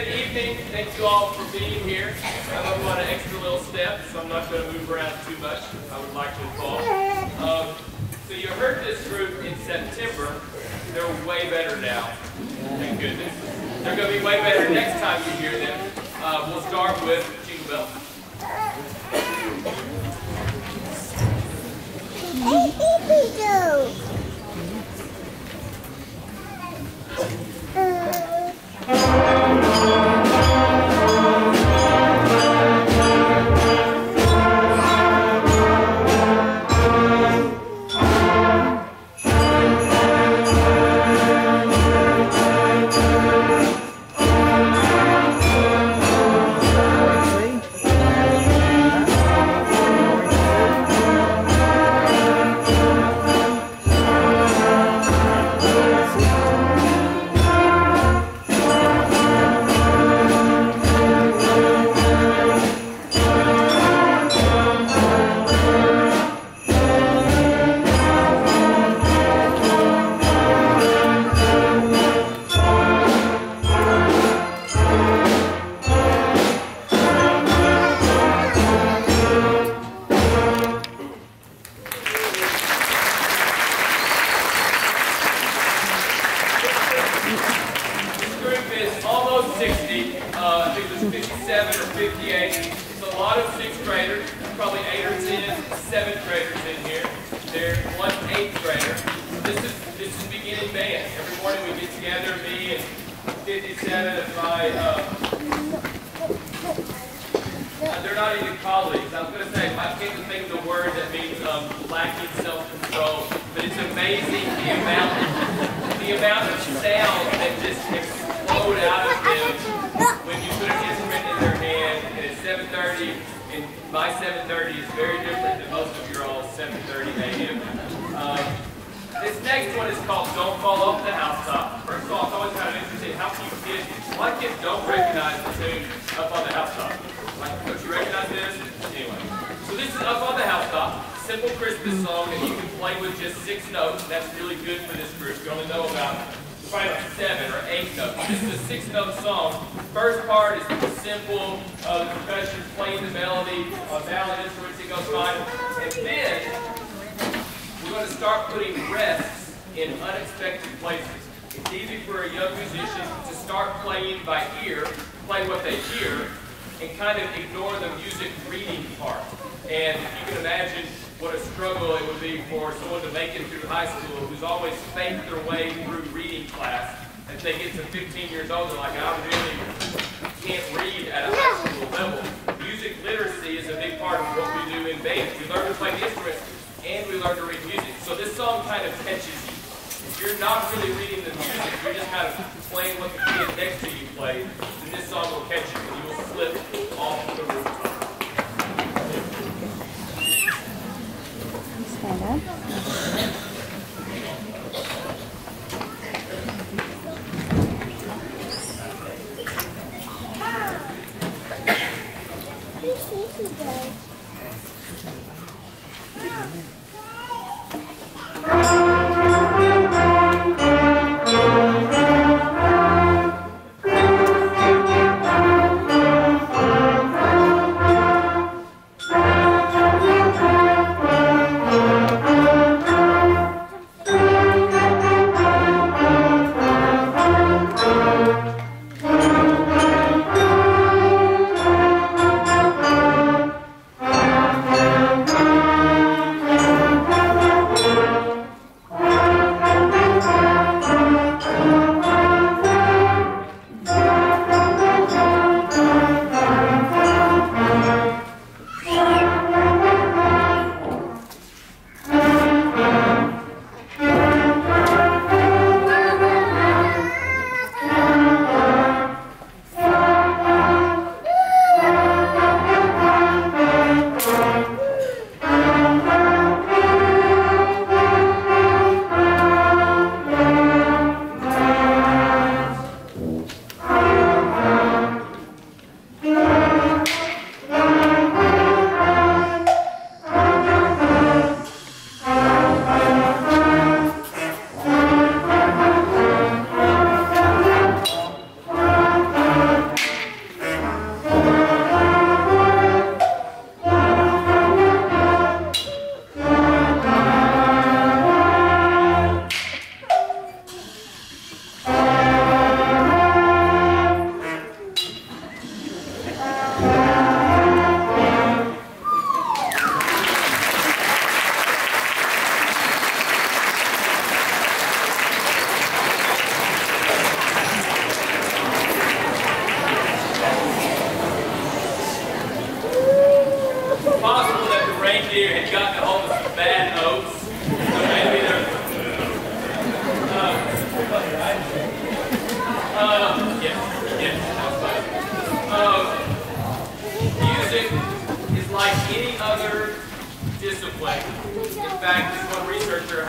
Good evening. Thank you all for being here. I'm on an extra little step, so I'm not going to move around too much. I would like to involve. So you heard this group in September. They're way better now. Thank goodness. They're going to be way better next time you hear them. We'll start with Jingle Bell.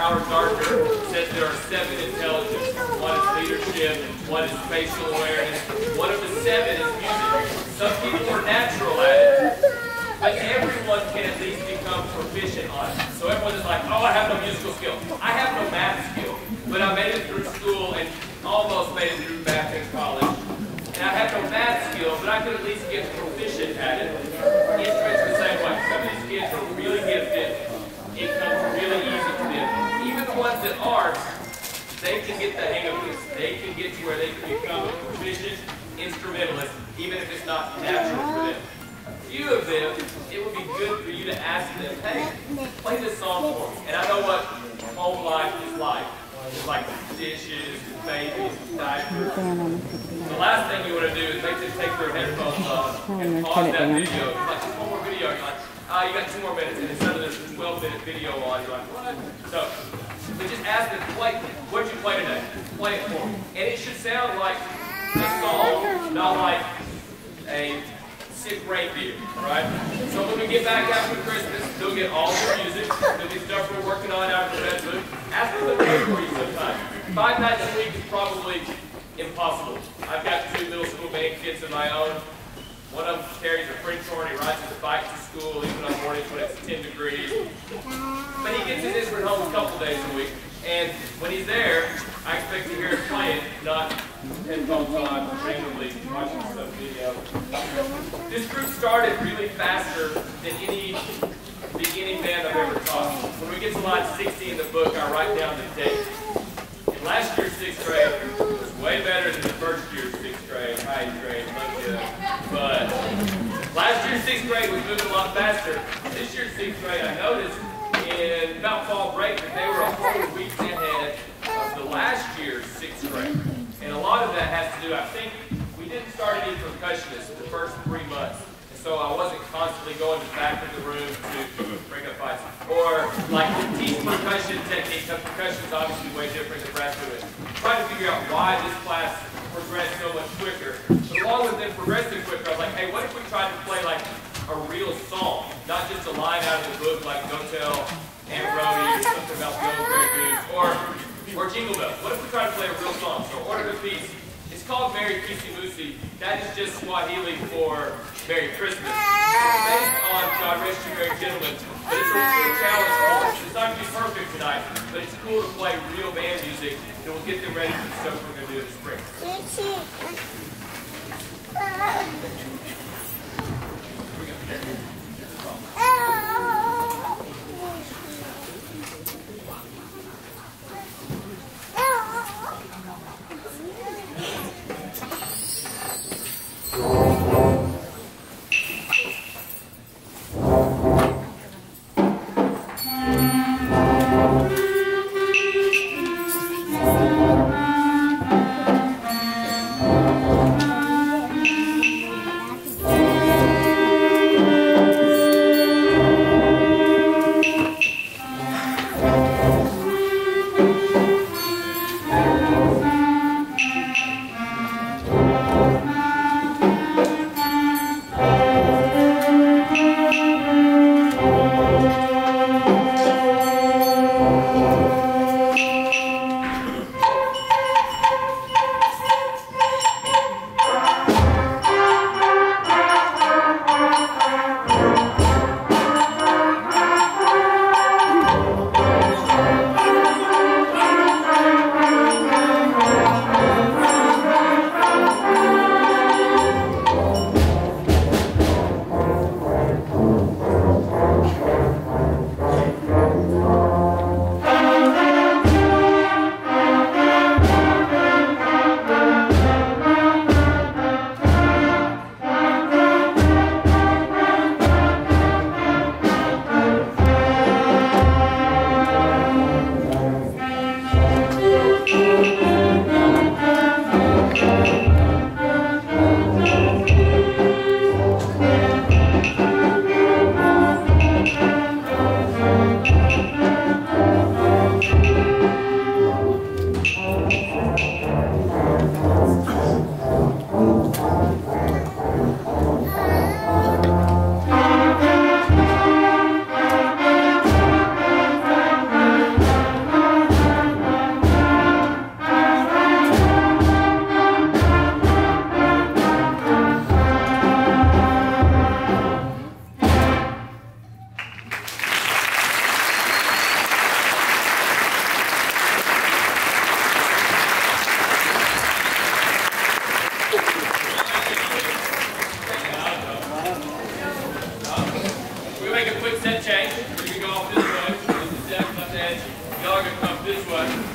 Howard Gardner says there are 7 intelligences. One is leadership, one is spatial awareness. One of the 7 is music. Some people are natural at it, but everyone can at least become proficient on it. So everyone is like, oh, I have no musical skill. I have no math skill, but I made it through school and almost made it through math in college. And I have no math skill, but I could at least get proficient at it. Instruments the same way. Some of these kids are really gifted. It comes really easy to them. Even the ones that aren't, they can get the hang of this. They can get to where they can become a proficient instrumentalist, even if it's not natural for them. A few of them, it would be good for you to ask them, hey, play this song for me. And I know what home life is like. It's like dishes, babies, diapers. The last thing you want to do is make them take their headphones off and pause that video. It's like, just one more video. You're like, you got 2 more minutes, and instead of this 12-minute video on, you're like, what? So, we just ask them, what'd you play today? Play it for me. And it should sound like a song, not like a sick reindeer, right? So when we get back after Christmas, they'll get all the music, they'll get stuff we're working on after the bedroom. Ask them to play for you sometime. 5 nights a week is probably impossible. I've got 2 middle school band kids of my own. One of them carries a French horn, he rides his bike to school even on mornings when it's 10 degrees. But he gets his instrument home a couple days a week. And when he's there, I expect to hear him playing, not headphones on, randomly watching some video. This group started really faster than any beginning band I've ever taught. When we get to line 60 in the book, I write down the date. And last year's 6th grade was way better than the first year's 6th grade, 8th grade, but last year's 6th grade was moving a lot faster. This year's 6th grade, I noticed in about fall break that they were a whole week ahead of the last year's 6th grade. And a lot of that has to do, I think, we didn't start any percussionists the first 3 months. And so I wasn't constantly going to the back of the room to bring up fights. Or like to teach percussion technique, because percussion is obviously way different than brass doing. Trying to figure out why this class progressed so much quicker. But along with them progressing quicker, I was like, hey, what if we tried to play like a real song, not just a line out of the book like Go Tell Aunt Rhody or something about the old Grey Goose, or Jingle Bells. What if we try to play a real song? So Order of Peace. It's called Merry Kissy Moosey. That is just Swahili for Merry Christmas. It's based on God Rest You Merry Gentlemen, but it's a real challenge for us. It's not going to be perfect tonight, but it's cool to play real band music, and we'll get them ready for the stuff we're going to do in the spring. this one.